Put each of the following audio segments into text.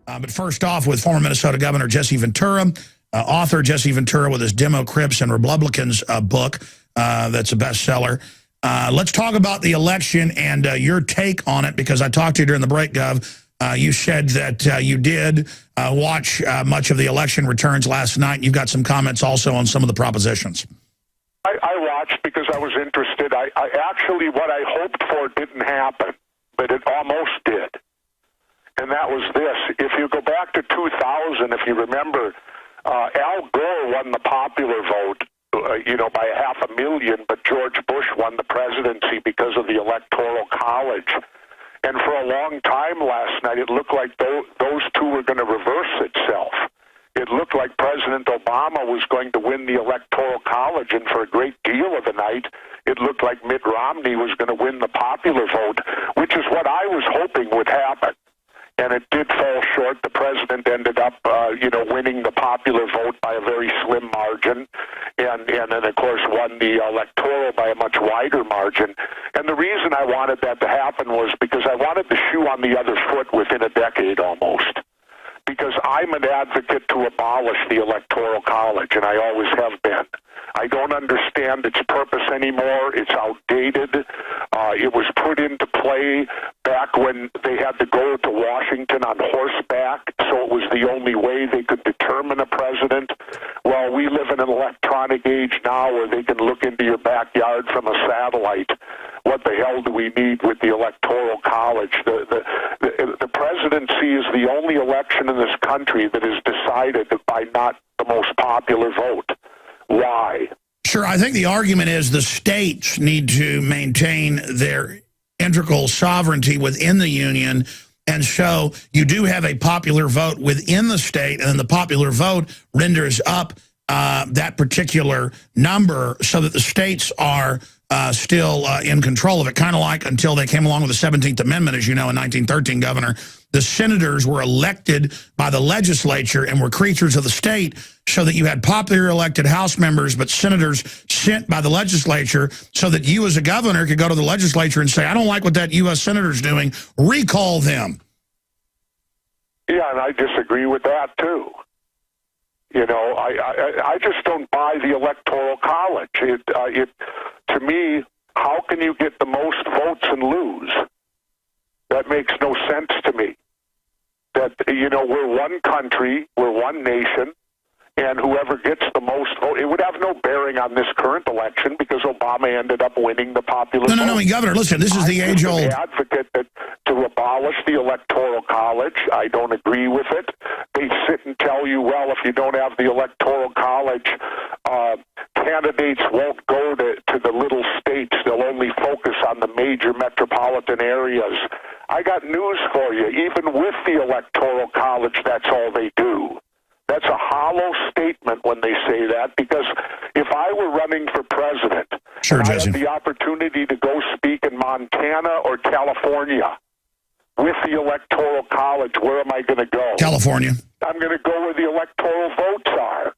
But first off, with former Minnesota Governor Jesse Ventura, author Jesse Ventura with his Demo, Crips, and Republicans book that's a bestseller. Let's talk about the election and your take on it, because I talked to you during the break, Gov. You said that you did watch much of the election returns last night. You've got some comments also on some of the propositions. I watched because I was interested. I actually, what I hoped for didn't happen, but it almost did. And that was this. If you go back to 2000, if you remember, Al Gore won the popular vote, by 500,000, but George Bush won the presidency because of the Electoral College. And for a long time last night, it looked like those two were going to reverse itself. It looked like President Obama was going to win the Electoral College, and for a great deal of the night, it looked like Mitt Romney was going to win the popular vote, which is what I was hoping would happen. And it did fall short. The president ended up, winning the popular vote by a very slim margin, and then, of course, won the electoral by a much wider margin. And the reason I wanted that to happen was because I wanted the shoe on the other foot within a decade almost. Because I'm an advocate to abolish the Electoral College, and I always have been. I don't understand its purpose anymore. It's outdated. It was put into play back when they had to go to Washington on horseback, so it was the only way they could determine a president. Well, we live in an electronic age now where they can look into your backyard from a satellite. What the hell do we need with the Electoral College? The presidency is the only election in this country that is decided by not the most popular vote. Why? Sure, I think the argument is the states need to maintain their integral sovereignty within the union, and so you do have a popular vote within the state, and then the popular vote renders up that particular number so that the states are still in control of it, kind of like until they came along with the 17th Amendment, as you know, in 1913, Governor. The senators were elected by the legislature and were creatures of the state, so that you had popular elected House members, but senators sent by the legislature, so that you as a governor could go to the legislature and say, I don't like what that U.S. senator's doing, recall them. Yeah, and I disagree with that, too. I just don't buy the Electoral College. To me, how can you get the most votes and lose? That makes no sense to me. That, we're one country, we're one nation, and whoever gets the most vote, it would have no bearing on this current election because Obama ended up winning the popular vote. No, Governor, listen, this is the age-old... I'm an advocate to abolish the Electoral College. I don't agree with it. They sit and tell you, well, if you don't have the Electoral College, candidates won't go to the little states. They'll only focus on the major metropolitan areas. I got news for you. Even with the Electoral College, that's all they do. That's a hollow statement when they say that, because if I were running for president, sure, and I Jesse, had the opportunity to go speak in Montana or California with the Electoral College, where am I going to go? California. I'm going to go where the electoral votes are.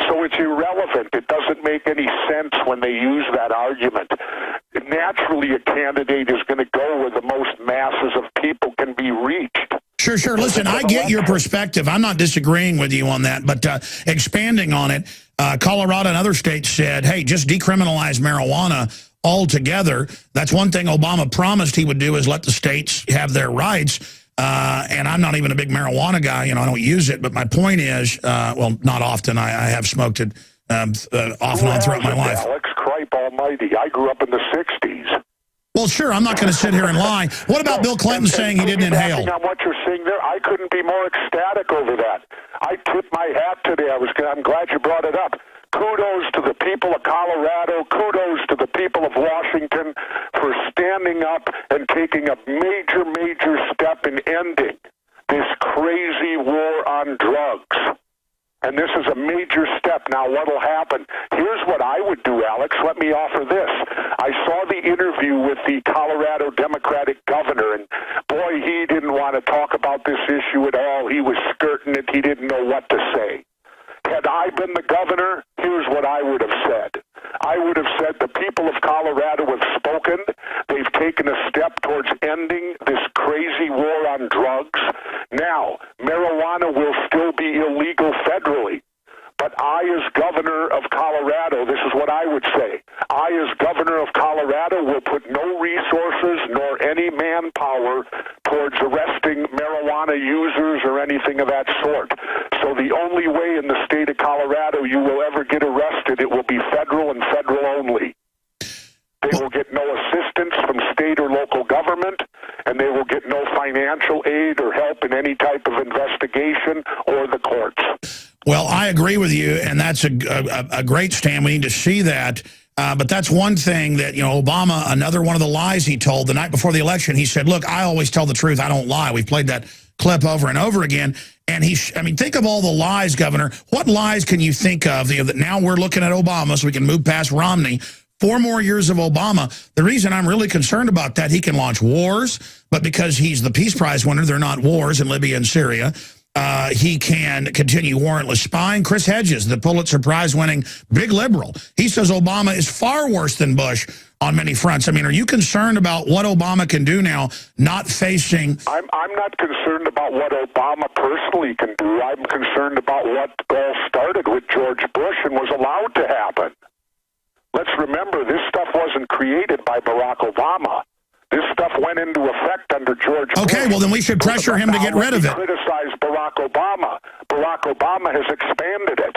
So it's irrelevant. It doesn't make any sense when they use that argument. Naturally, a candidate is going to go where the most masses of people can be reached. Sure. Listen, I get your perspective. I'm not disagreeing with you on that, but expanding on it, Colorado and other states said, hey, just decriminalize marijuana altogether. That's one thing Obama promised he would do, is let the states have their rights. And I'm not even a big marijuana guy. I don't use it. But my point is, well, not often. I have smoked it off and on throughout my life. Alex, cripe almighty. I grew up in the 60s. Well, sure, I'm not going to sit here and lie. What about Bill Clinton saying he didn't inhale? On what you're saying there, I couldn't be more ecstatic over that. I tip my hat today. I'm glad you brought it up. Kudos to the people of Colorado. Kudos to the people of Washington for standing up and taking a major, major step in ending this crazy war on drugs. And this is a major step. Now, what will happen? Here's what I would do, Alex. Let me offer this. I saw the interview with the Colorado Democratic governor, and boy, he didn't want to talk about this issue at all. He was skirting it. He didn't know what to say. Had I been the governor, here's what I would have said. I would have said the people of Colorado have spoken. They've taken a step towards ending this crazy war war on drugs. Now, marijuana will still be illegal federally. But I, as governor of Colorado, this is what I would say. I, as governor of Colorado, will put no resources nor any manpower towards arresting marijuana users or anything of that sort. So the only way in the state of Colorado you will ever get arrested, it will be federal and federal only. They will get no assistance from state or local government, and they will get no financial aid or help in any type of investigation or the courts. Well, I agree with you, and that's a great stand. We need to see that. But that's one thing that, Obama, another one of the lies he told the night before the election, he said, look, I always tell the truth. I don't lie. We've played that clip over and over again. And think of all the lies, Governor. What lies can you think of that now we're looking at Obama so we can move past Romney? 4 more years of Obama. The reason I'm really concerned about that, he can launch wars, but because he's the Peace Prize winner, they're not wars in Libya and Syria. He can continue warrantless spying. Chris Hedges, the Pulitzer Prize-winning big liberal, he says Obama is far worse than Bush on many fronts. I mean, are you concerned about what Obama can do now, not facing... I'm not concerned about what Obama personally can do. I'm concerned about what all started with George Bush and was allowed to happen. Let's remember, this stuff wasn't created by Barack Obama. This stuff went into effect under George Bush. Okay, well, then we should pressure him to get rid of it. Criticize Barack Obama. Barack Obama has expanded it.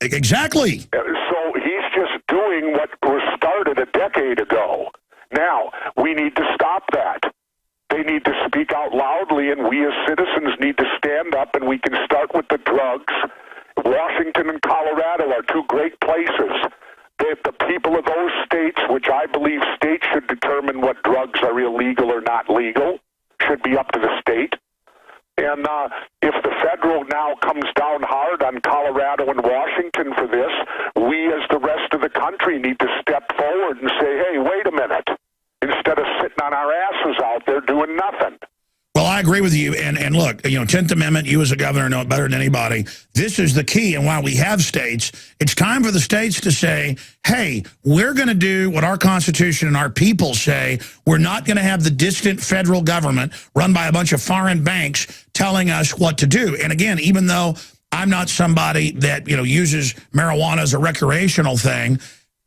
Exactly. So he's just doing what was started a decade ago. Now, we need to stop that. They need to speak out loudly, and we as citizens need to stand up, and we can start with the drugs. Washington and Colorado are 2 great places. The people of those states, which I believe states should determine what drugs are illegal or not legal, should be up to the state. And if the federal now comes down hard on Colorado and Washington for this, we as the rest of the country need to step forward and say, hey, wait a minute, instead of sitting on our asses out there doing nothing. Well, I agree with you. And look, 10th Amendment, you as a governor know it better than anybody. This is the key. And while we have states, it's time for the states to say, hey, we're going to do what our Constitution and our people say. We're not going to have the distant federal government run by a bunch of foreign banks telling us what to do. And again, even though I'm not somebody that, uses marijuana as a recreational thing,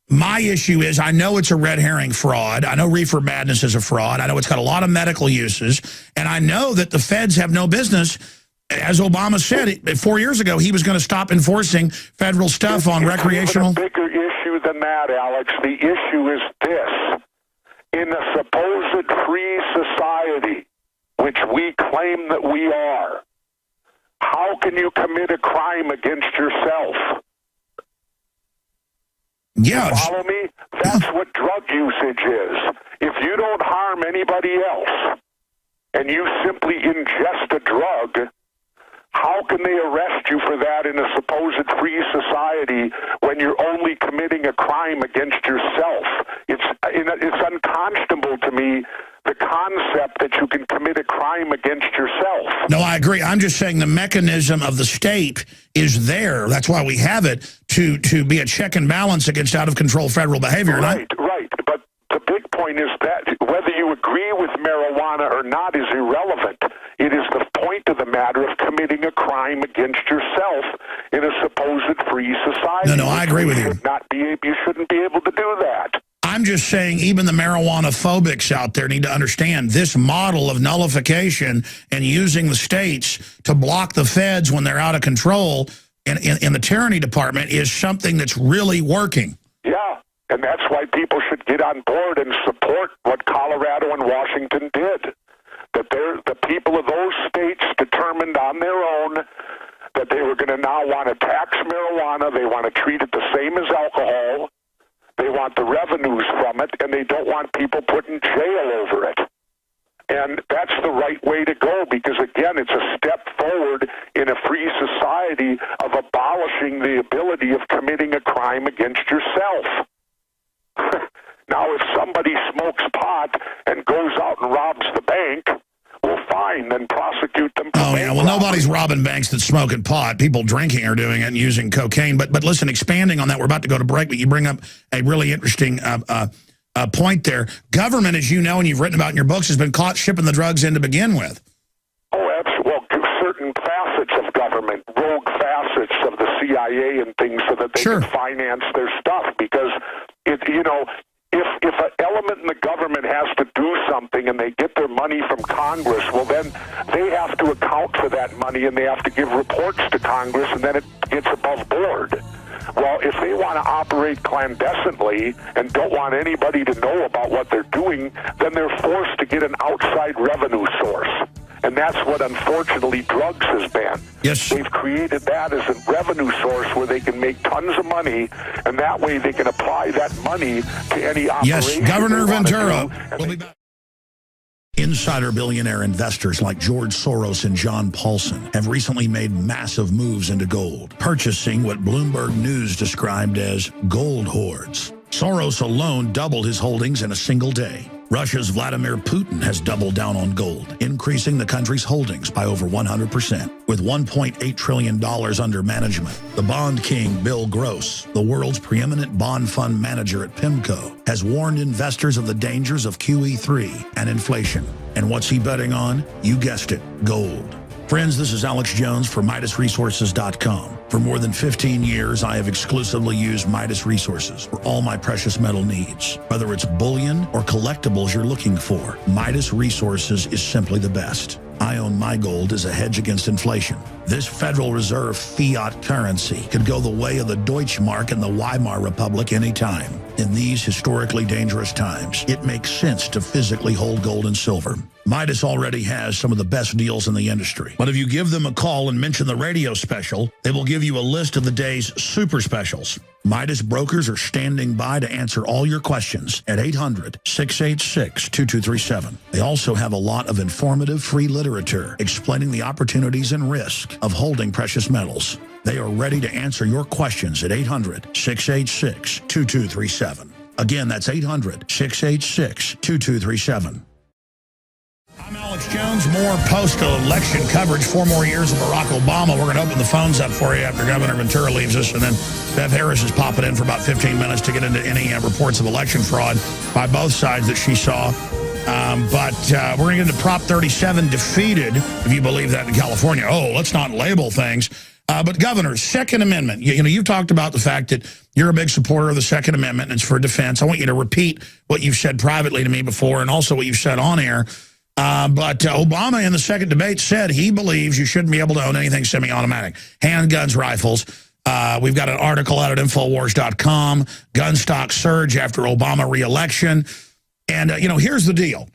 my issue is I know it's a red herring fraud. I know reefer madness is a fraud. I know it's got a lot of medical uses. And I know that the feds have no business. As Obama said 4 years ago, he was going to stop enforcing federal stuff on recreational. It's a bigger issue than that, Alex. The issue is this. In a supposed free society, which we claim that we are, how can you commit a crime against yourself? Yeah. Follow me? That's what drug usage is. If you don't harm anybody else and you simply ingest a drug, how can they arrest you for that in a supposed free society when you're only committing a crime against yourself? It's unconscionable to me, the concept that you can commit a crime against yourself. No, I agree. I'm just saying the mechanism of the state is there. That's why we have it, to be a check and balance against out-of-control federal behavior. Right. But the big point is that whether you agree with marijuana or not is irrelevant. It is the point of the matter of committing a crime against yourself in a supposed free society. No, I agree with you. You shouldn't be able to do that. I'm just saying even the marijuana phobics out there need to understand this model of nullification and using the states to block the feds when they're out of control in the tyranny department is something that's really working. Yeah, and that's why people should get on board and support what Colorado and Washington did. That the people of those states determined on their own that they were going to now want to tax marijuana. They want to treat it the same as alcohol. They want the revenues from it, and they don't want people put in jail over it. And that's the right way to go because, again, it's a step forward in a free society of abolishing the ability of committing a crime against yourself. Now, if somebody smokes pot and goes out and robs the bank, well, fine, then prosecute them. Oh, yeah, well, nobody's robbing banks that's smoking pot. People drinking are doing it and using cocaine. But listen, expanding on that, we're about to go to break, but you bring up a really interesting point there. Government, as you know and you've written about in your books, has been caught shipping the drugs in to begin with. certain facets of government, rogue facets of the CIA and things so that they can finance their stuff. Because, if an element in the government has to do something and they get their money from Congress, well, then they have to account for that money and they have to give reports to Congress, and then it gets above board. Well, if they want to operate clandestinely and don't want anybody to know about what they're doing, then they're forced to get an outside revenue source. And that's what, unfortunately, drugs has been. Yes. They've created that as a revenue source where they can make tons of money, and that way they can apply that money to any operation. Yes, Governor Ventura. We'll be back. Insider billionaire investors like George Soros and John Paulson have recently made massive moves into gold, purchasing what Bloomberg News described as gold hoards. Soros alone doubled his holdings in a single day. Russia's Vladimir Putin has doubled down on gold, increasing the country's holdings by over 100%. With $1.8 trillion under management, the bond king Bill Gross, the world's preeminent bond fund manager at PIMCO, has warned investors of the dangers of QE3 and inflation. And what's he betting on? You guessed it, gold. Friends, this is Alex Jones for MidasResources.com. For more than 15 years, I have exclusively used Midas Resources for all my precious metal needs. Whether it's bullion or collectibles you're looking for, Midas Resources is simply the best. I own my gold as a hedge against inflation. This Federal Reserve fiat currency could go the way of the Deutschmark and the Weimar Republic anytime. In these historically dangerous times, it makes sense to physically hold gold and silver. Midas already has some of the best deals in the industry. But if you give them a call and mention the radio special, they will give you a list of the day's super specials. Midas brokers are standing by to answer all your questions at 800-686-2237. They also have a lot of informative free literature explaining the opportunities and risk of holding precious metals. They are ready to answer your questions at 800-686-2237. Again, that's 800-686-2237. I'm Alex Jones. More post-election coverage. 4 more years of Barack Obama. We're going to open the phones up for you after Governor Ventura leaves us. And then Bev Harris is popping in for about 15 minutes to get into any reports of election fraud by both sides that she saw. But we're going to get into Prop 37 defeated, if you believe that, in California. Oh, let's not label things. But Governor, Second Amendment, you've talked about the fact that you're a big supporter of the Second Amendment and it's for defense. I want you to repeat what you've said privately to me before and also what you've said on air. But Obama in the second debate said he believes you shouldn't be able to own anything semi-automatic, handguns, rifles. We've got an article out at Infowars.com, gun stock surge after Obama re-election. And, here's the deal.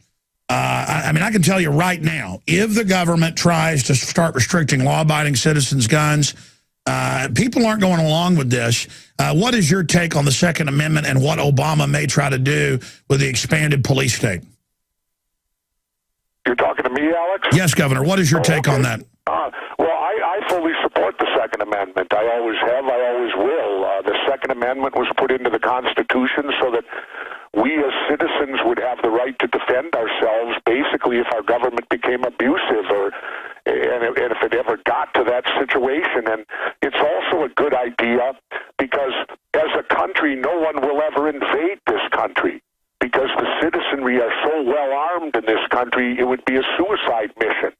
I mean, I can tell you right now, if the government tries to start restricting law-abiding citizens' guns, people aren't going along with this. What is your take on the Second Amendment and what Obama may try to do with the expanded police state? You're talking to me, Alex? Yes, Governor. What is your take on that? Well, I fully support the Second Amendment. I always have. I always will. The Second Amendment was put into the Constitution so that we as citizens would have the right to defend ourselves, basically, if our government became abusive and if it ever got to that situation. And it's also a good idea because as a country, no one will ever invade this country. Because the citizenry are so well armed in this country, it would be a suicide mission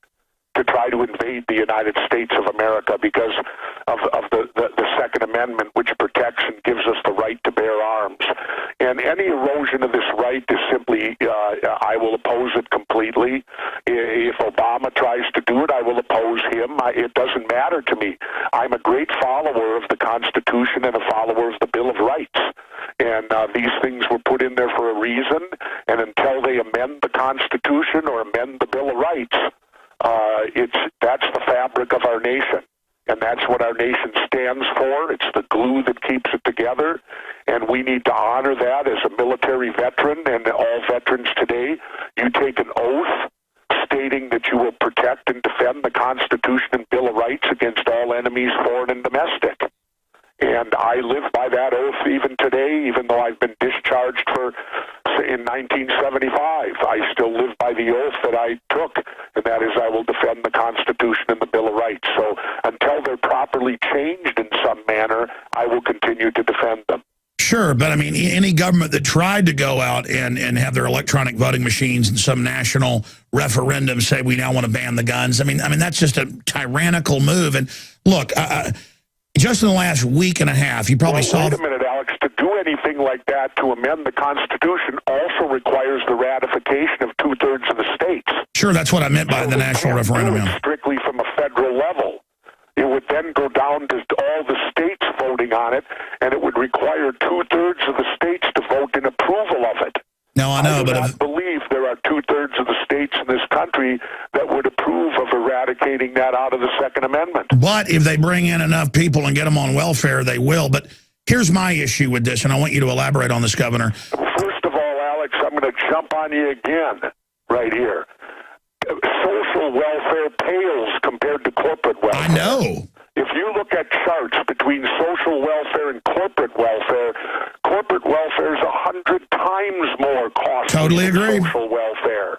to try to invade the United States of America because of the Second Amendment, which protects and gives us the right to bear arms. And any erosion of this right is simply, I will oppose it completely. If Obama tries to do it, I will oppose him. It doesn't matter to me. I'm a great follower of the Constitution and a follower of the Bill of Rights. And these things were put in there for a reason, and until they amend the Constitution or amend the Bill of Rights, that's the fabric of our nation. And that's what our nation stands for. It's the glue that keeps it together, and we need to honor that as a military veteran and all veterans today. You take an oath stating that you will protect and defend the Constitution and Bill of Rights against all enemies, foreign and domestic. And I live by that oath even today, even though I've been discharged in 1975. I still live by the oath that I took, and that is I will defend the Constitution and the Bill of Rights. So until they're properly changed in some manner, I will continue to defend them. Sure, but I mean, any government that tried to go out and have their electronic voting machines and some national referendum say we now want to ban the guns, I mean that's just a tyrannical move. And look, just in the last week and a half, you probably saw... Wait a minute, Alex. To do anything like that, to amend the Constitution, also requires the ratification of 2/3 of the states. Sure, that's what I meant by the national referendum. Do it strictly from a federal level. It would then go down to all the states voting on it, and it would require 2/3 of the states to vote in approval of it. No, I know, but... I believe there are 2/3 of the states in this country that would approve of eradicating that out of the Second Amendment. But if they bring in enough people and get them on welfare, they will. But here's my issue with this, and I want you to elaborate on this, Governor. First of all, Alex, I'm going to jump on you again right here. Social welfare pales compared to corporate welfare. I know. If you look at charts between social welfare and corporate welfare is 100 times more costly Totally agree. than social welfare.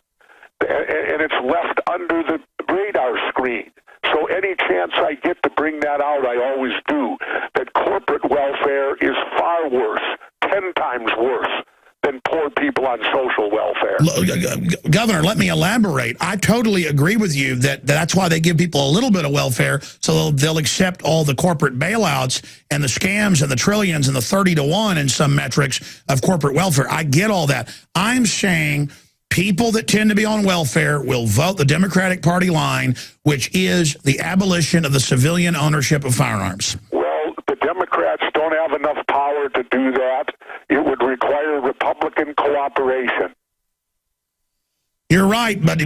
And it's left under the radar screen. So any chance I get to bring that out, I always do, that corporate welfare is far worse, 10 times worse, than poor people on social welfare. Governor, let me elaborate. I totally agree with you that that's why they give people a little bit of welfare, so they'll accept all the corporate bailouts and the scams and the trillions and the 30-to-1 in some metrics of corporate welfare. I get all that. I'm saying people that tend to be on welfare will vote the Democratic Party line, which is the abolition of the civilian ownership of firearms. Well, the Democrats don't have enough power to do that. It would require Republican cooperation. You're right, but they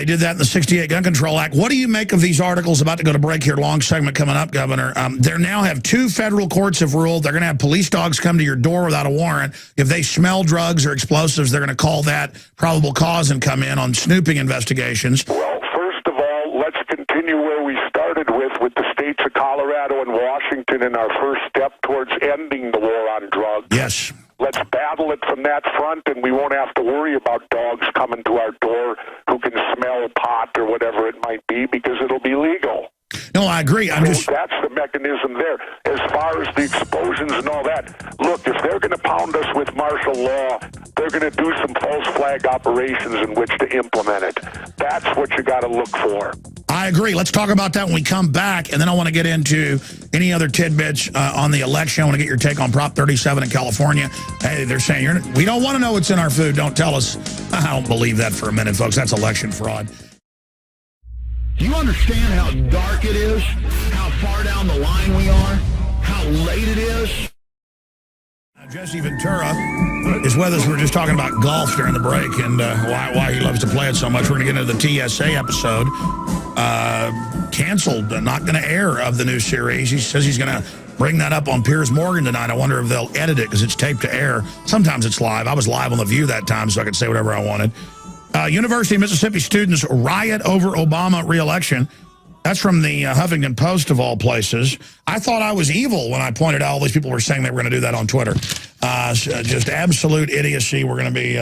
did that in the 68 Gun Control Act. What do you make of these articles? About to go to break here, long segment coming up, Governor. They now have 2 federal courts have ruled they're going to have police dogs come to your door without a warrant. If they smell drugs or explosives, they're going to call that probable cause and come in on snooping investigations. Well, first of all, let's continue where we started with the states of Colorado and Washington in our first step towards ending the war on drugs. Yes. Let's battle it from that front, and we won't have to worry about dogs coming to our door who can smell pot or whatever it might be, because it'll be legal. No, I agree. That's the mechanism there. As far as the explosions and all that, look, if they're going to pound us with martial law, they're going to do some false flag operations in which to implement it. That's what you got to look for. I agree. Let's talk about that when we come back, and then I want to get into any other tidbits on the election. I want to get your take on Prop 37 in California. Hey, they're saying, we don't want to know what's in our food. Don't tell us. I don't believe that for a minute, folks. That's election fraud. Do you understand how dark it is? How far down the line we are? How late it is? Jesse Ventura is with us. We were just talking about golf during the break and why he loves to play it so much. We're going to get into the TSA episode. Canceled, not going to air of the new series. He says he's going to bring that up on Piers Morgan tonight. I wonder if they'll edit it because it's taped to air. Sometimes it's live. I was live on The View that time, so I could say whatever I wanted. University of Mississippi students riot over Obama re-election. That's from the Huffington Post, of all places. I thought I was evil when I pointed out all these people were saying they were going to do that on Twitter. Just absolute idiocy. We're going to be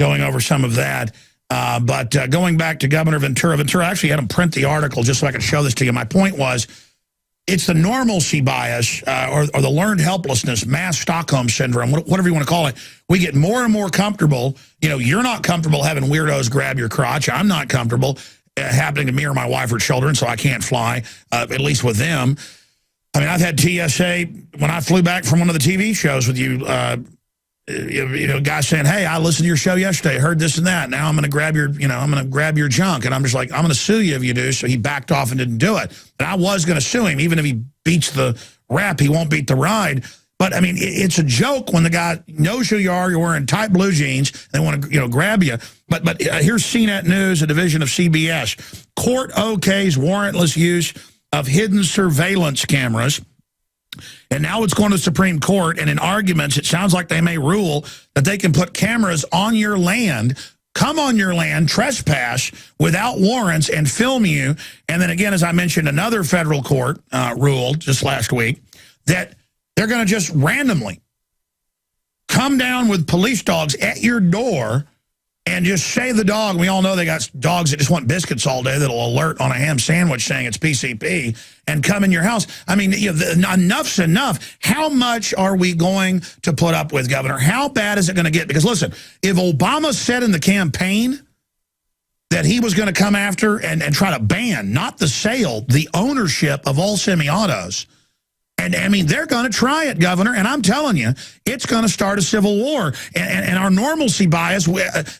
going over some of that. But going back to Governor Ventura, actually had him print the article just so I could show this to you. My point was, it's the normalcy bias or the learned helplessness, mass Stockholm syndrome, whatever you want to call it. We get more and more comfortable. You know, you're not comfortable having weirdos grab your crotch. I'm not comfortable happening to me or my wife or children, so I can't fly, at least with them. I mean, I've had TSA when I flew back from one of the TV shows with you, guys saying, hey, I listened to your show yesterday, heard this and that. Now I'm going to grab your, I'm going to grab your junk. And I'm just like, I'm going to sue you if you do. So he backed off and didn't do it. And I was going to sue him. Even if he beats the rap, he won't beat the ride. But, I mean, it's a joke when the guy knows who you are, you're wearing tight blue jeans, they want to, grab you. But here's CNET News, a division of CBS. Court okays warrantless use of hidden surveillance cameras. And now it's going to the Supreme Court, and in arguments, it sounds like they may rule that they can put cameras on your land, come on your land, trespass without warrants, and film you. And then again, as I mentioned, another federal court ruled just last week that they're going to just randomly come down with police dogs at your door and just shave the dog. We all know they got dogs that just want biscuits all day that'll alert on a ham sandwich saying it's PCP and come in your house. I mean, you know, enough's enough. How much are we going to put up with, Governor? How bad is it going to get? Because, listen, if Obama said in the campaign that he was going to come after and try to ban, not the sale, the ownership of all semi-autos, and, I mean, they're going to try it, Governor, and I'm telling you, it's going to start a civil war. And our normalcy bias,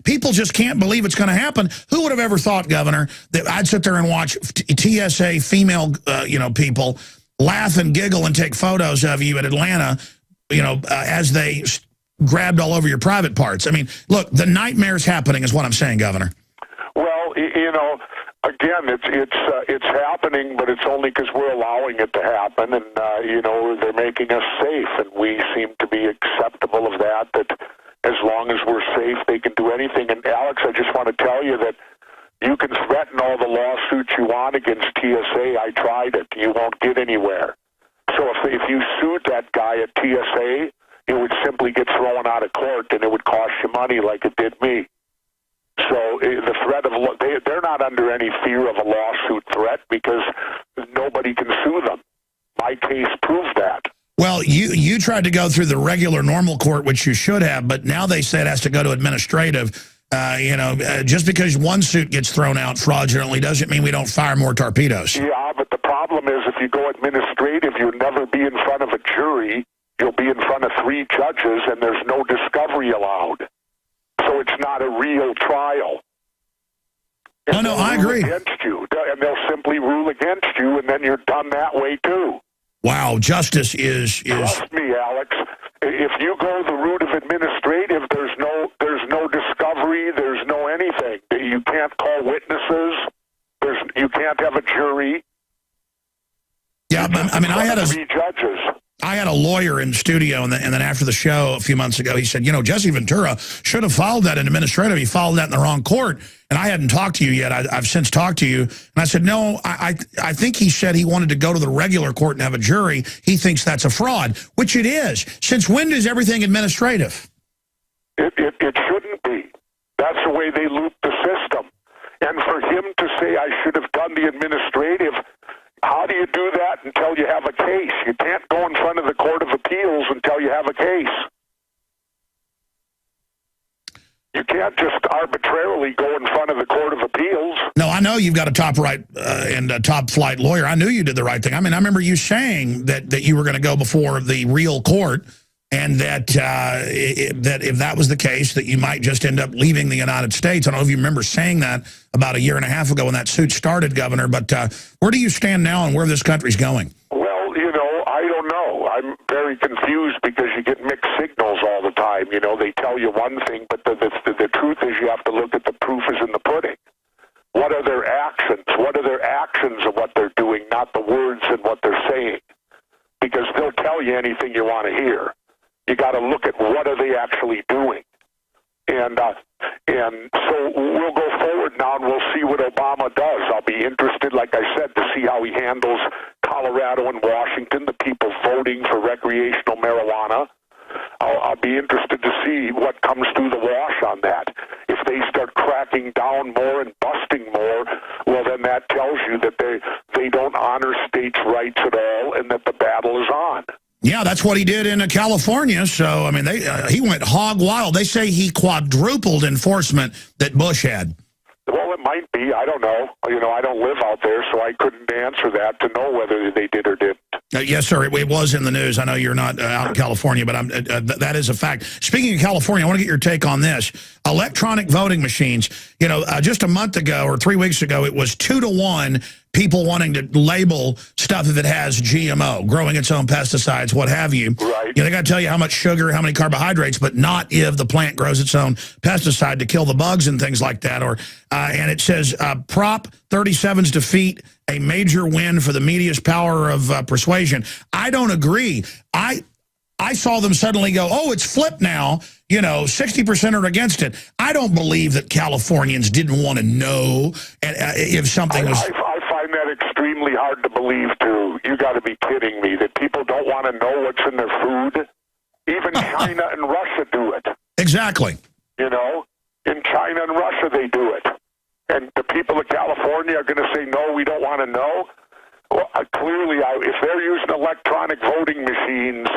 people just can't believe it's going to happen. Who would have ever thought, Governor, that I'd sit there and watch TSA female, people laugh and giggle and take photos of you in Atlanta, as they grabbed all over your private parts? I mean, look, the nightmare's happening is what I'm saying, Governor. Well, again, it's happening, but it's only because we're allowing it to happen, and they're making us safe, and we seem to be acceptable of that. That as long as we're safe, they can do anything. And Alex, I just want to tell you that you can threaten all the lawsuits you want against TSA. I tried it; you won't get anywhere. So if you sued that guy at TSA, it would simply get thrown out of court, and it would cost you money, like it did me. So the threat of they're not under any fear of a lawsuit threat because nobody can sue them. My case proves that. Well, you tried to go through the regular normal court, which you should have, but now they say it has to go to administrative. Just because one suit gets thrown out fraudulently doesn't mean we don't fire more torpedoes. Yeah, but the problem is if you go administrative, you'll never be in front of a jury. You'll be in front of 3 judges, and there's no discovery allowed. So it's not a real trial. Oh, no, I agree. Against you, and they'll simply rule against you, and then you're done that way too. Wow, justice is. Trust me, Alex. If you go the route of administrative, there's no discovery. There's no anything. You can't call witnesses. You can't have a jury. Yeah, but, I mean, I had 3 judges. I had a lawyer in studio, and then after the show a few months ago, he said, Jesse Ventura should have filed that in administrative. He filed that in the wrong court, and I hadn't talked to you yet. I've since talked to you, and I said, no, I think he said he wanted to go to the regular court and have a jury. He thinks that's a fraud, which it is. Since when is everything administrative? It shouldn't be. That's the way they loop the system. And for him to say I should have done the administrative, how do you do that until you have a case? You can't go in front of the Court of Appeals until you have a case. You can't just arbitrarily go in front of the Court of Appeals. No, I know you've got a top right and a top flight lawyer. I knew you did the right thing. I mean, I remember you saying that you were going to go before the real court, and that that if that was the case, that you might just end up leaving the United States. I don't know if you remember saying that about a year and a half ago when that suit started, Governor, but where do you stand now and where this country's going? Well, I don't know. I'm very confused because you get mixed signals all the time. They tell you one thing, but the truth is you have to look at the proof is in the pudding. What are their actions? What are their actions of what they're doing, not the words and what they're saying? Because they'll tell you anything you want to hear. You got to look at what are they actually doing. And so we'll go forward now and we'll see what Obama does. I'll be interested, like I said, to see how he handles Colorado and Washington, the people voting for recreational marijuana. I'll be interested to see what comes through the wash on that. If they start cracking down more and busting more, well, then that tells you that they don't honor states' rights at all and that the battle is on. Yeah, that's what he did in California. So, I mean, he went hog wild. They say he quadrupled enforcement that Bush had. Well, it might be. I don't know. I don't live out there, so I couldn't answer that to know whether they did or didn't. Yes, sir. It was in the news. I know you're not out in California, but that is a fact. Speaking of California, I want to get your take on this. Electronic voting machines, just a month ago or 3 weeks ago, it was 2-to-1 people wanting to label stuff if it has GMO, growing its own pesticides, what have you. Right. They got to tell you how much sugar, how many carbohydrates, but not if the plant grows its own pesticide to kill the bugs and things like that. Or and it says Prop 37's defeat, a major win for the media's power of persuasion. I don't agree. I saw them suddenly go, oh, it's flipped now. 60% are against it. I don't believe that Californians didn't want to know if something was... I find that extremely hard to believe, too. You got to be kidding me that people don't want to know what's in their food. Even China and Russia do it. Exactly. In China and Russia, they do it. And the people of California are going to say, no, we don't want to know. Well, clearly, if they're using electronic voting machines,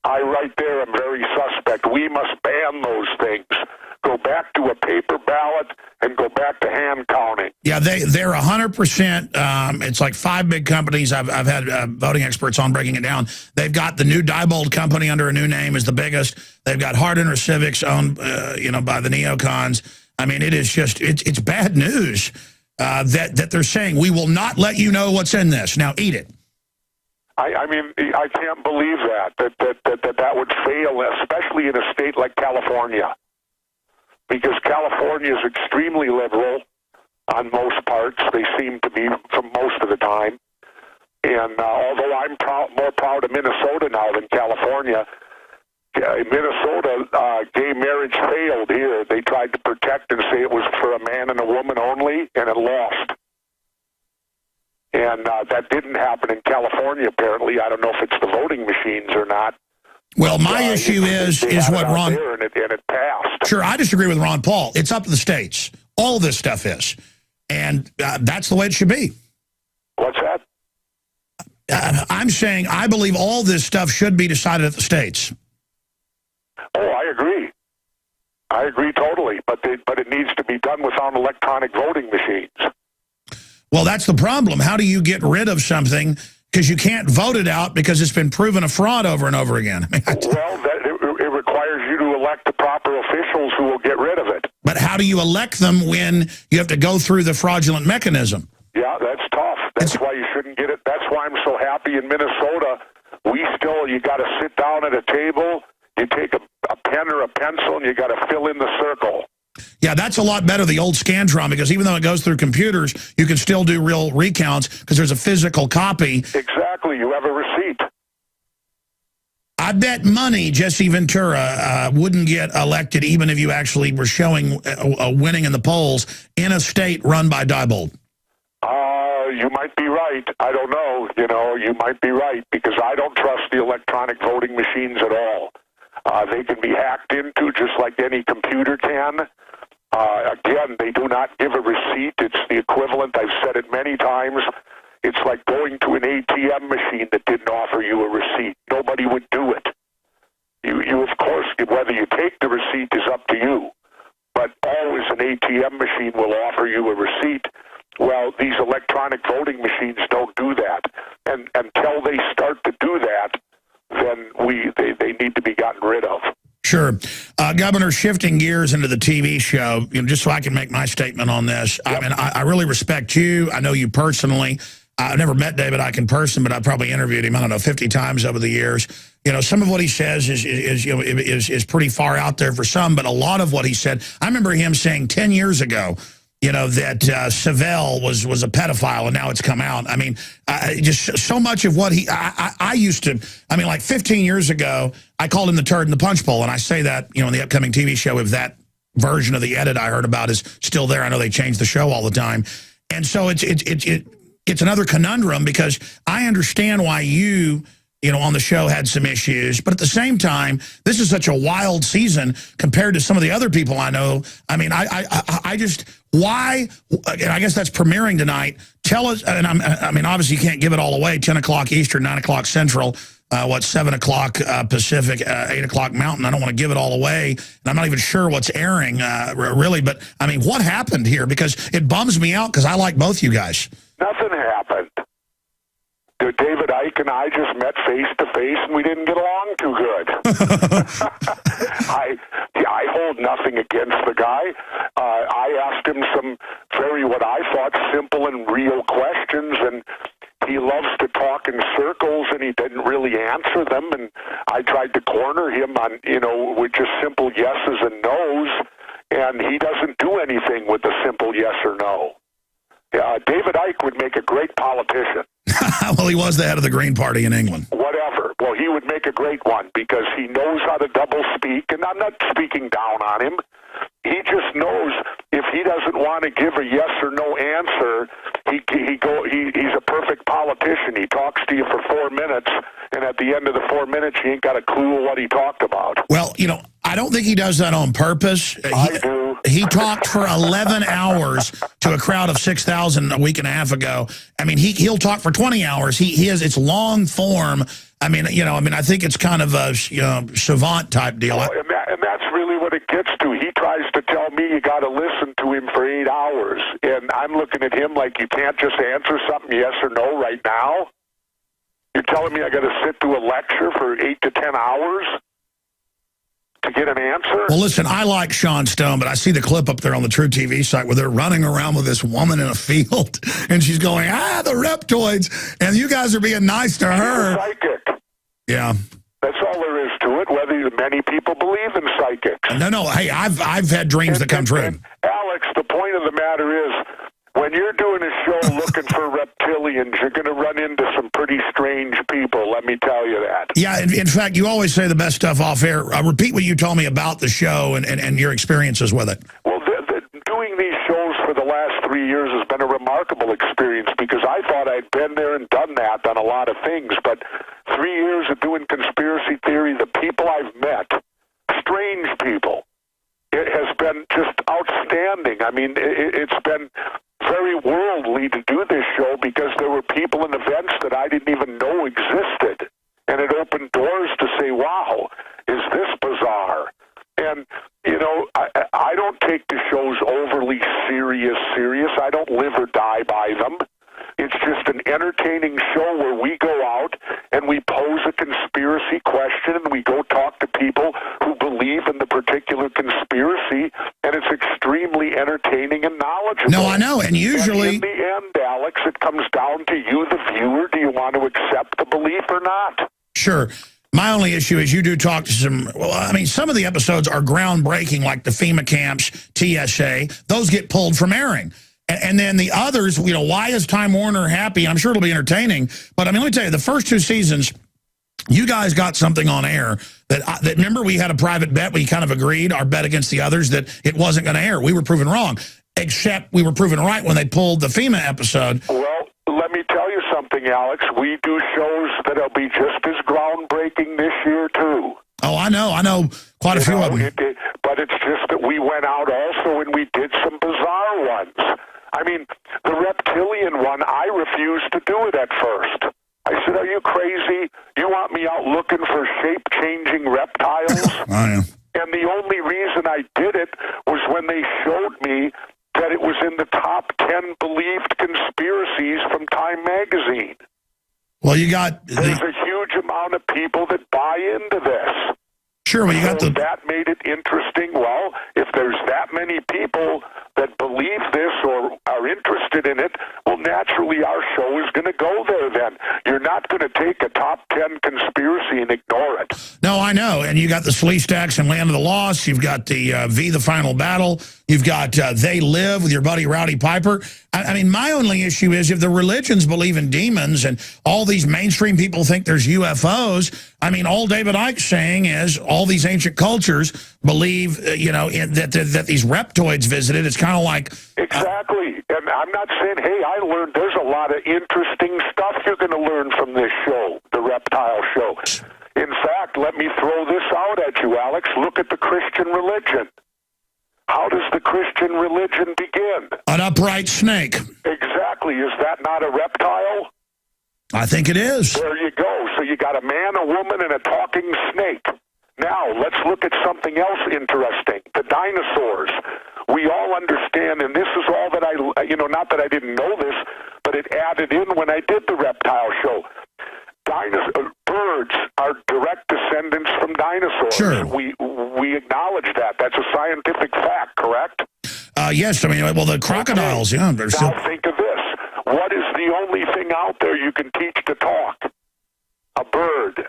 I right there am very suspect. We must ban those things. Go back to a paper ballot and go back to hand counting. Yeah, they're 100%. It's like 5 big companies. I've had voting experts on breaking it down. They've got the new Diebold company under a new name is the biggest. They've got Hard Inner Civics owned, by the neocons. I mean, it is just it's bad news that they're saying we will not let you know what's in this. Now eat it. I mean, I can't believe that would fail, especially in a state like California, because California is extremely liberal on most parts. They seem to be for most of the time. And although I'm more proud of Minnesota now than California, Minnesota, gay marriage failed here. They tried to protect and say it was for a man and a woman only, and it lost. And that didn't happen in California, apparently. I don't know if it's the voting machines or not. Well, my issue is what Ron... And it passed. Sure, I disagree with Ron Paul. It's up to the states. All this stuff is. And that's the way it should be. What's that? I'm saying I believe all this stuff should be decided at the states. Oh, I agree. I agree totally. But it needs to be done without electronic voting machines. Well, that's the problem. How do you get rid of something? Because you can't vote it out because it's been proven a fraud over and over again. I mean, it requires you to elect the proper officials who will get rid of it. But how do you elect them when you have to go through the fraudulent mechanism? Yeah, that's tough. That's why you shouldn't get it. That's why I'm so happy in Minnesota. You got to sit down at a table, you take a pen or a pencil, and you got to fill in the circle. Yeah, that's a lot better, the old Scantron, because even though it goes through computers, you can still do real recounts because there's a physical copy. Exactly. You have a receipt. I bet money Jesse Ventura wouldn't get elected even if you actually were showing a winning in the polls in a state run by Diebold. You might be right. I don't know. You might be right because I don't trust the electronic voting machines at all. They can be hacked into just like any computer can. Again, they do not give a receipt. It's the equivalent. I've said it many times. It's like going to an ATM machine that didn't offer you a receipt. Nobody would do it. You of course, whether you take the receipt is up to you. But always an ATM machine will offer you a receipt. Well, these electronic voting machines don't do that. And until they start to do that, then they need to be gotten rid of. Sure. Governor, shifting gears into the TV show, just so I can make my statement on this. Yep. I mean, I really respect you. I know you personally. I've never met David Icke in person, but I probably interviewed him, 50 times over the years. Some of what he says is pretty far out there for some, but a lot of what he said, I remember him saying 10 years ago, that Savelle was a pedophile, and now it's come out. I mean, just so much of what I used to, like 15 years ago, I called him the turd in the punch bowl, and I say that, in the upcoming TV show, if that version of the edit I heard about is still there. I know they change the show all the time. And so it's another conundrum because I understand why you on the show had some issues, but at the same time, this is such a wild season compared to some of the other people I know. I mean, I just, why, and I guess that's premiering tonight. Tell us, and obviously you can't give it all away, 10 o'clock Eastern, 9 o'clock Central, 7 o'clock Pacific, 8 o'clock Mountain. I don't want to give it all away, and I'm not even sure what's airing, really, but, what happened here? Because it bums me out because I like both you guys. Nothing happened. David Icke and I just met face to face, and we didn't get along too good. I hold nothing against the guy. I asked him some what I thought, simple and real questions, and he loves to talk in circles, and he didn't really answer them. And I tried to corner him on, with just simple yeses and nos, and he doesn't do anything with a simple yes or no. David Icke would make a great politician. Well, he was the head of the Green Party in England. Whatever. Well, he would make a great one because he knows how to double speak, and I'm not speaking down on him. He just knows if he doesn't want to give a yes or no answer, he's a perfect politician. He talks to you for 4 minutes, and at the end of the 4 minutes, you ain't got a clue what he talked about. Well, I don't think he does that on purpose. I do. He talked for 11 hours to a crowd of 6,000 a week and a half ago. I mean, he'll talk for 20 hours. It's long form. I mean, I think it's kind of a savant type deal. Well, and that's really what it gets to. He tries to tell me you got to listen to him for 8 hours, and I'm looking at him like you can't just answer something yes or no right now. You're telling me I got to sit through a lecture for 8 to 10 hours to get an answer? Well, listen, I like Sean Stone, but I see the clip up there on the True TV site where they're running around with this woman in a field, and she's going, the reptoids, and you guys are being nice to her. She's a psychic. Yeah. That's all there is to it, whether many people believe in psychics. No, hey, I've had dreams that come true. And Alex, the point of the matter is, when you're doing a show looking for reptilians, you're going to run into some pretty strange people, let me tell you that. Yeah, in fact, you always say the best stuff off air. Repeat what you told me about the show and your experiences with it. Well, doing these shows for the last 3 years has been a remarkable experience because I thought I'd been there and done a lot of things. But 3 years of doing conspiracy theory, the people I've met, strange people, it has been just outstanding. I mean, it's been very worldly to do this show because there were people and events that I didn't even know existed. And it opened doors to say, wow, is this bizarre? And, I don't take the shows overly serious. I don't live or die by them. It's just an entertaining show where we go out and we pose a conspiracy question and we go talk to people who believe in the particular conspiracy, and it's extremely entertaining and knowledgeable. No, I know, and usually... And in the end, Alex, it comes down to you, the viewer. Do you want to accept the belief or not? Sure. My only issue is you do talk to some of the episodes are groundbreaking, like the FEMA camps, TSA. Those get pulled from airing. And then the others, why is Time Warner happy? I'm sure it'll be entertaining. But, let me tell you, the first 2 seasons, you guys got something on air that remember, we had a private bet. We kind of agreed, our bet against the others, that it wasn't going to air. We were proven wrong, except we were proven right when they pulled the FEMA episode. Well, let me tell you something, Alex. We do shows that'll be just as groundbreaking this year, too. Oh, I know quite a few of them. But it's just that we went out also and we did some bizarre ones. I mean, the reptilian one, I refused to do it at first. I said, are you crazy? You want me out looking for shape-changing reptiles? I know. And the only reason I did it was when they showed me that it was in the top 10 believed conspiracies from Time magazine. Well, there's a huge amount of people that buy into this. Sure, well, that made it interesting. Well, if there's that many people that believe this or are interested in it, well, naturally our show is going to go there then. You're not going to take a top 10 conspiracy and ignore it. No, I know. And you got the Slee Stacks and Land of the Lost. You've got the V, the Final Battle. You've got They Live with your buddy Rowdy Piper. I mean, my only issue is if the religions believe in demons and all these mainstream people think there's UFOs, I mean, all David Icke's saying is all these ancient cultures believe, that these reptoids visited. It's kind of like... Exactly. And I'm not saying, hey, I learned there's a lot of interesting stuff you're going to learn from this show, the reptile show. In fact, let me throw this out at you, Alex. Look at the Christian religion. How does the Christian religion begin? An upright snake. Exactly. Is that not a reptile? I think it is. There you go. So you got a man, a woman, and a talking snake. Now, let's look at something else interesting. The dinosaurs. We all understand, and this is all that not that I didn't know this, but it added in when I did the reptile show. Birds are direct descendants from dinosaurs. Sure. We acknowledge that. That's a scientific fact, correct? Yes. I mean, well, the crocodiles, okay. Now think of this. What is the only thing out there you can teach to talk? A bird.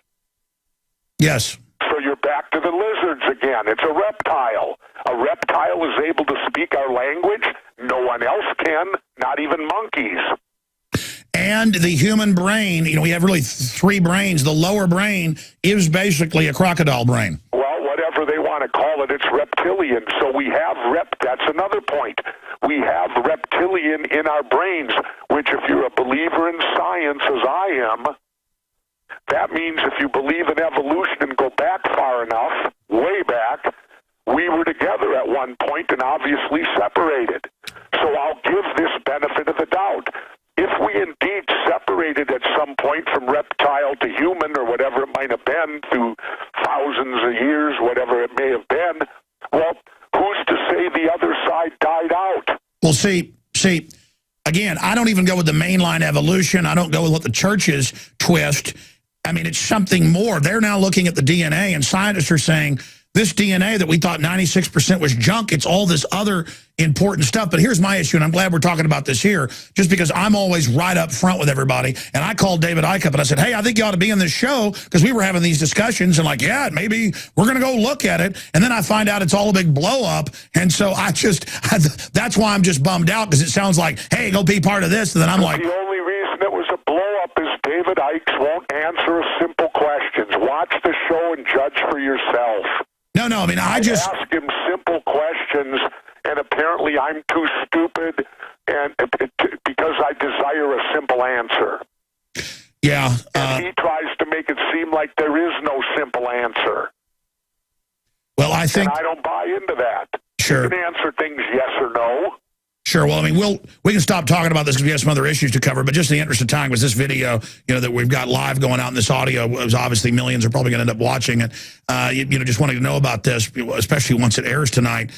Yes. So you're back to the lizards again. It's a reptile. A reptile is able to speak our language. No one else can, not even monkeys. And the human brain, we have really 3 brains. The lower brain is basically a crocodile brain. Well, whatever they want to call it, it's reptilian. So we have that's another point. We have reptilian in our brains, which if you're a believer in science, as I am, that means if you believe in evolution and go back far enough, way back, we were together at one point and obviously separated. So I'll give this benefit of the doubt. If we indeed separated at some point from reptile to human or whatever it might have been through thousands of years, whatever it may have been, well, who's to say the other side died out? Well, see, again, I don't even go with the mainline evolution. I don't go with what the churches twist. I mean, it's something more. They're now looking at the DNA, and scientists are saying this DNA that we thought 96% was junk, it's all this other important stuff. But here's my issue, and I'm glad we're talking about this here, just because I'm always right up front with everybody. And I called David Icke up and I said, hey, I think you ought to be in this show, because we were having these discussions and like, yeah, maybe we're going to go look at it. And then I find out it's all a big blow up. And so that's why I'm just bummed out, because it sounds like, hey, go be part of this. And then I'm like, the only reason it was a blow up is David Icke won't answer simple questions. Watch the show and judge for yourself. No, I mean, I just ask him simple questions, and apparently I'm too stupid, and because I desire a simple answer. Yeah. And he tries to make it seem like there is no simple answer. Well, I think... And I don't buy into that. Sure. You can answer things yes or no. Sure. Well, I mean, we can stop talking about this because we have some other issues to cover. But just in the interest of time, was this video, that we've got live going out in this audio, was obviously millions are probably going to end up watching it. Just wanting to know about this, especially once it airs tonight.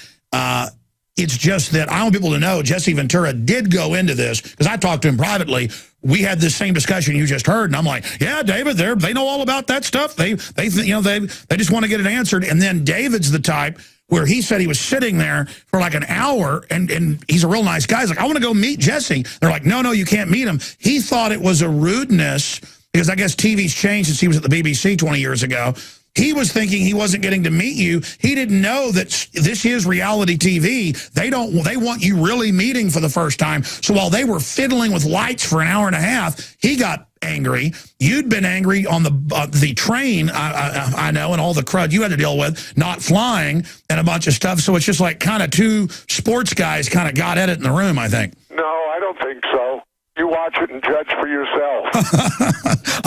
It's just that I want people to know Jesse Ventura did go into this, because I talked to him privately. We had this same discussion you just heard, and I'm like, yeah, David, they know all about that stuff. They just want to get it answered. And then David's the type where he said he was sitting there for like an hour, and he's a real nice guy. He's like, I want to go meet Jesse. They're like, no, you can't meet him. He thought it was a rudeness, because I guess TV's changed since he was at the BBC 20 years ago. He was thinking he wasn't getting to meet you. He didn't know that this is reality TV. They want you really meeting for the first time. So while they were fiddling with lights for an hour and a half, he got angry. You'd been angry on the train, I know, and all the crud you had to deal with, not flying and a bunch of stuff. So it's just like kind of two sports guys kind of got at it in the room, I think. No, I don't think so. You watch it and judge for yourself.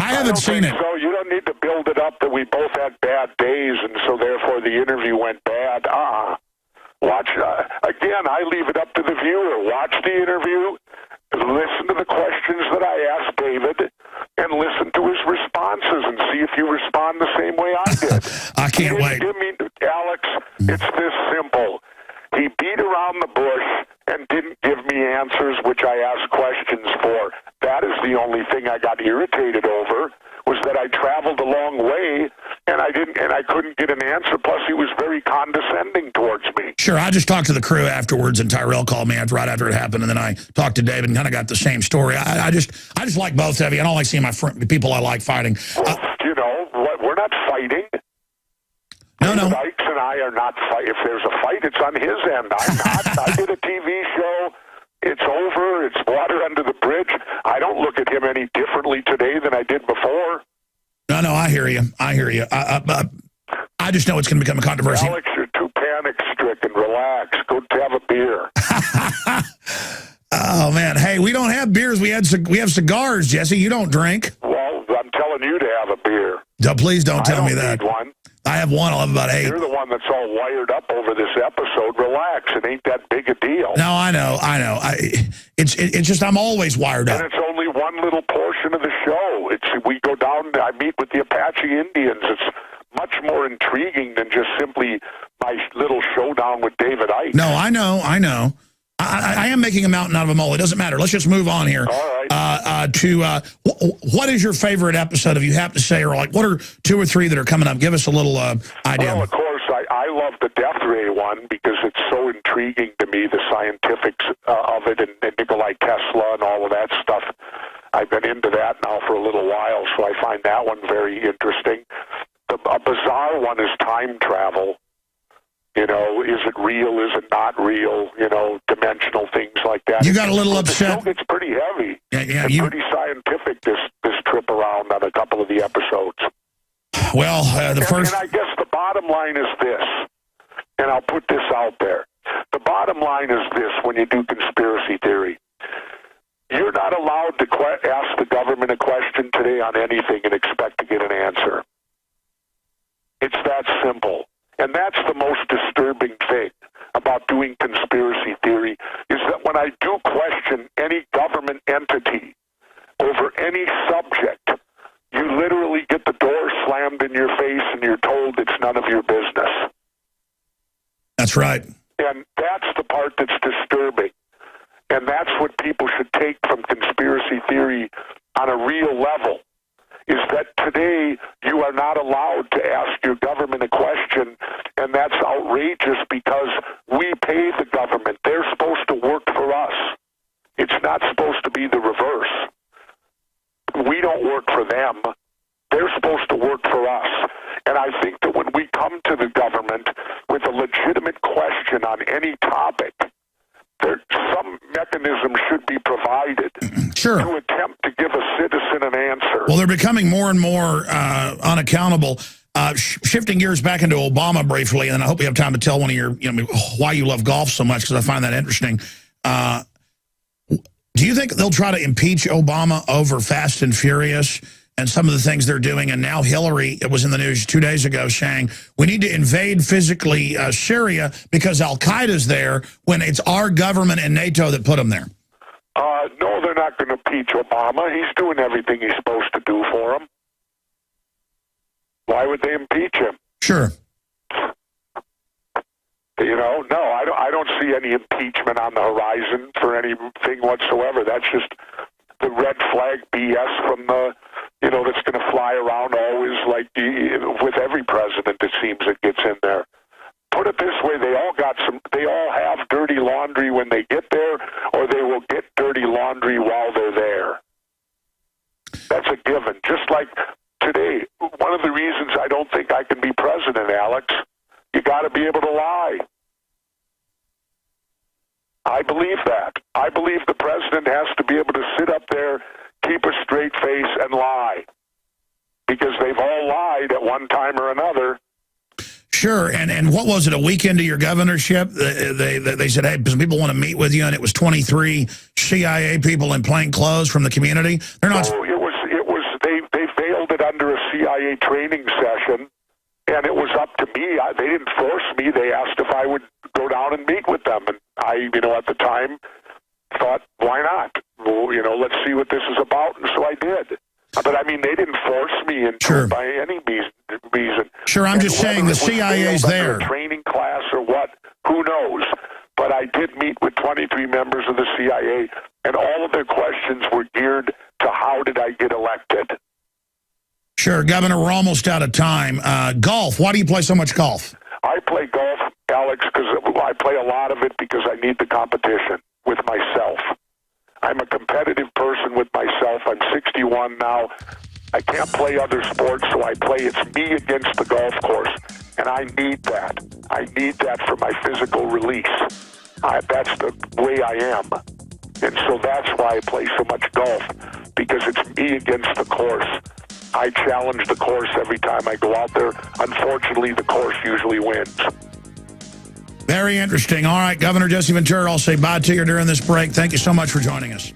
I haven't seen it. So you don't need to build it up that we both had bad days, and so therefore the interview went bad. Watch, again, I leave it up to the viewer. Watch the interview, listen to the questions that I asked David, and listen to his responses and see if you respond the same way I did. I can't wait. Alex, it's this simple. He beat around the bush and didn't give me answers which I asked questions for. That is the only thing I got irritated over, was that I traveled a long way and I couldn't get an answer. Plus, he was very condescending towards me. Sure, I just talked to the crew afterwards, and Tyrell called me right after it happened, and then I talked to David and kind of got the same story. I just like both of you. I don't like seeing people I like fighting. We're not fighting. No. Dykes and I are not fighting. If there's a fight, it's on his end. I'm not. I did a TV show. It's over. It's water under the bridge. I don't look at him any differently today than I did before. No, I hear you. I just know it's going to become a controversy. Alex, you're too panic-stricken. Relax. Go have a beer. Oh, man. Hey, we don't have beers. We have cigars, Jesse. You don't drink. Well, I'm telling you to have a beer. Please don't tell me that. I don't need one. I have one. I'll have about 8. You're the one that's all wired up over this episode. Relax. It ain't that big a deal. No, I know. It's just I'm always wired up. And it's only one little portion of the show. We go down, I meet with the Apache Indians. It's much more intriguing than just simply my little showdown with David Icke. No, I know. I am making a mountain out of a mole. It doesn't matter. Let's just move on here. All right. What is your favorite episode, if you have to say, or like what are 2 or 3 that are coming up? Give us a little idea. Well, of course, I love the Death Ray one because it's so intriguing to me, the scientifics of it, and Nikolai Tesla and all of that stuff. I've been into that now for a little while, so I find that one very interesting. A bizarre one is time travel. Is it real? Is it not real? Dimensional things like that. You got a little upset. The show gets pretty heavy. Yeah, and pretty scientific this trip around on a couple of the episodes. Well, first... And I guess the bottom line is this, and I'll put this out there. The bottom line is this when you do conspiracy theory. You're not allowed to ask the government a question today on anything and expect to get an answer. It's that simple. And that's the most disturbing thing about doing conspiracy theory, is that when I do question any government entity over any subject, you literally get the door slammed in your face and you're told it's none of your business. That's right. And that's the part that's disturbing. And that's what people should take from conspiracy theory on a real level, is that today you are not allowed to ask your government a question, and that's outrageous because we pay the government. They're supposed to work for us. It's not supposed to be the reverse. We don't work for them. They're supposed to work for us. And I think that when we come to the government with a legitimate question on any topic, some mechanism should be provided to attempt to give a citizen an answer. Well, they're becoming more and more unaccountable. Shifting gears back into Obama briefly, and I hope we have time to tell one of your, why you love golf so much, because I find that interesting. Do you think they'll try to impeach Obama over Fast and Furious and some of the things they're doing? And now Hillary, it was in the news 2 days ago, saying we need to invade physically Syria because Al-Qaeda's there, when it's our government and NATO that put them there. No, they're not going to impeach Obama. He's doing everything he's supposed to do for them. Why would they impeach him? Sure. No, I don't see any impeachment on the horizon for anything whatsoever. That's just the red flag BS from the, that's going to fly around always, like with every president, it seems, that gets in there. Put it this way, they all have dirty laundry when they get there, or they will get dirty laundry while they're there. That's a given. Just like today, one of the reasons I don't think I can be president, Alex, you got to be able to lie. I believe that. I believe the president has to be able to sit up there, keep a straight face, and lie. Because they've all lied at one time or another. Sure, and what was it, a week into your governorship? They said, hey, some people want to meet with you, and it was 23 CIA people in plain clothes from the community? They're not... No, they veiled it under a CIA training session, and it was up to me. They didn't force me. They asked if I would go down and meet with them, and I, at the time, thought, why not? Well, let's see what this is about, and so I did. But, they didn't force me into by any reason. Sure, I'm just saying the CIA's there. A training class or what, who knows? But I did meet with 23 members of the CIA, and all of their questions were geared to how did I get elected. Sure, Governor, we're almost out of time. Golf, why do you play so much golf? I play golf, Alex, because I play a lot of it because I need the competition with myself. I'm a competitive person with myself. I'm 61 now. I can't play other sports, so I play. It's me against the golf course, and I need that. I need that for my physical release. That's the way I am. And so that's why I play so much golf, because it's me against the course. I challenge the course every time I go out there. Unfortunately, the course usually wins. Very interesting. All right, Governor Jesse Ventura, I'll say bye to you during this break. Thank you so much for joining us.